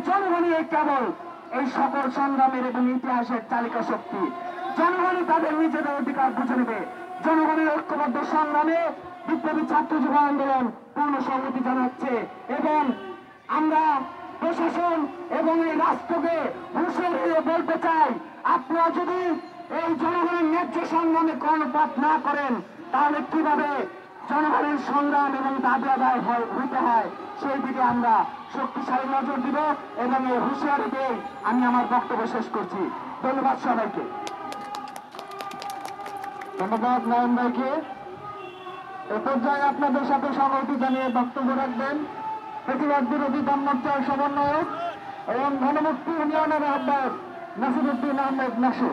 জনগণই কেবল এই সকল সংগ্রামের এবং ইতিহাসের চালিকা শক্তি। জনগণই তাদের নিজেদের অধিকার বুঝে নেবে। জনগণের ঐক্যবদ্ধ সংগ্রামে বিপ্লবী ছাত্র যুব আন্দোলন পূর্ণ সংহতি জানাচ্ছে এবং আমরা প্রশাসন এবং এই রাষ্ট্রকে হুঁশিয়ারি দিয়ে বলতে চাই, আপনারা যদি এই জনগণের ন্যায্য সংগ্রামে কর্ণপাত না করেন তাহলে কিভাবে জনগণের সংগ্রাম এবং দাবি আদায় হইতে হয় সেই দিকে আমরা শক্তিশালী নজর দিব এবং এই হুঁশিয়ারি দিয়ে আমি আমার বক্তব্য শেষ করছি। ধন্যবাদ সবাইকে। ধন্যবাদ নয়ন ভাইকে। এ পর্যায়ে আপনাদের সাথে সংহতি জানিয়ে বক্তব্য রাখবেন প্রতিবাদ বিরোধী বাম মোর্চার সমন্বয়ক এবং গণমুক্তি ইউনিয়নের আহ্বায়ক নাসিরউদ্দিন আহমেদ নাসু।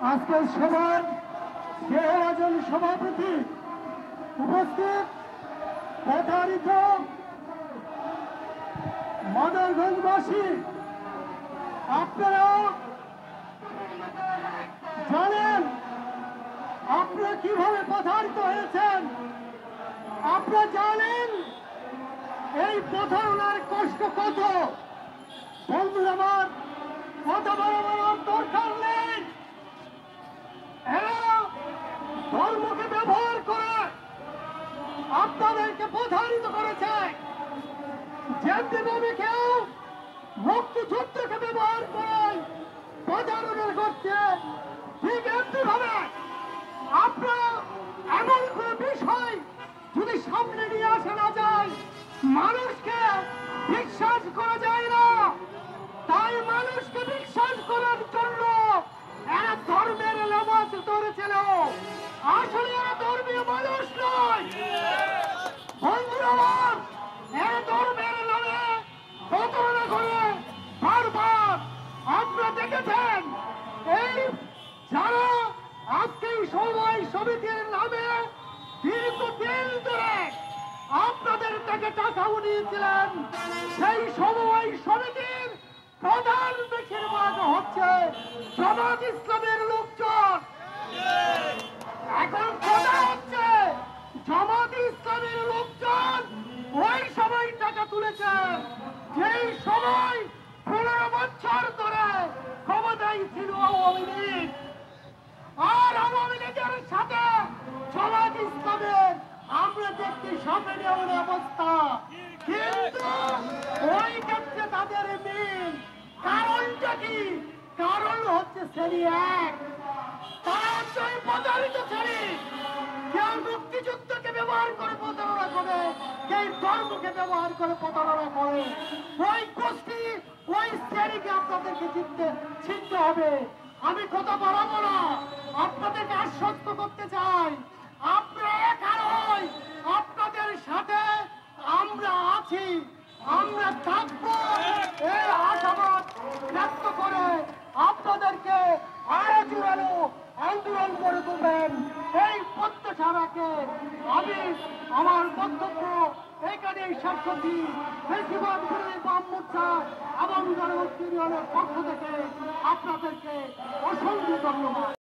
আজকের সভার যে একজন সভাপতি উপস্থিত প্রতারিত মাদারগঞ্জবাসী, আপনারা জানেন আপনারা কিভাবে প্রতারিত হয়েছেন। আপনারা জানেন এই প্রতারণার কষ্ট কত। বন্ধুরা আমার, কথা বলার দরকার নেই। এরা ধর্মকে ব্যবহার করে আপনাদেরকে প্রতারিত করেছে। যেমনি কেউ মুক্তিযুদ্ধকে ব্যবহার করে প্রতারণা করছে, ঠিক এমনি ভাবে আপনারা এমন কোন বিষয় যদি সামনে নিয়ে আসা না যায়, মানুষকে বিশ্বাস করা যায় না। তাই মানুষকে বিশ্বাস করার জন্য এরা ধর্মের লেবাস ধরেছিল। আসলে এরা ধর্মীয় মানুষ নয়। বন্ধুরা, এরা ধর্মের নামে প্রতারণা করে বারবার আপনারা দেখেছেন। এই যারা আজকে সমবায় সমিতির নামে দীর্ঘদিন ধরে আপনাদের থেকে টাকা উঠিয়েছিলেন, সেই সমবায় সমিতির প্রধান বেশিরভাগ হচ্ছে জামাত ইসলামের লোকজন। এখন কথা হচ্ছে জামাত ইসলামের লোকজন ওই সময় টাকা তুলেছেন যেই সময় 15 বছর ধরে ক্ষমতায় ছিল আওয়ামী লীগ। আর আওয়ামী লীগের সাথে জামাত ইসলামের আমরা দেখতে সামনে নেওয়ার অবস্থা, কিন্তু ওই ক্ষেত্রে তাদের মিল। কারণটা কি? কারণ হচ্ছে শ্রেণী এক। তারা হচ্ছে ওই প্রতারিত শ্রেণী। কেউ মুক্তিযুদ্ধকে ব্যবহার করে প্রতারণা করে, কেউ ধর্মকে ব্যবহার করে প্রতারণা করে। ওই গোষ্ঠী, ওই শ্রেণীকে আপনাদেরকে চিনতে হবে। আমি কথা বাড়াবো না, আপনাদেরকে আশ্বস্ত করতে চাই, আপনারা একা নয়, আপনাদের সাথে আমরা আছি, আমরা থাকবো। এই আশাবাদ ব্যক্ত করে আপনাদেরকে আরো জোরালো আন্দোলন করে তুলবেন এই প্রত্যাশা রাখে আমি আমার বক্তব্য এখানে শেষ করছি। বেশিরভাগ বাম মোর্চা এবং গণমুক্তি ইউনিয়নের পক্ষ থেকে আপনাদেরকে অসংখ্য ধন্যবাদ।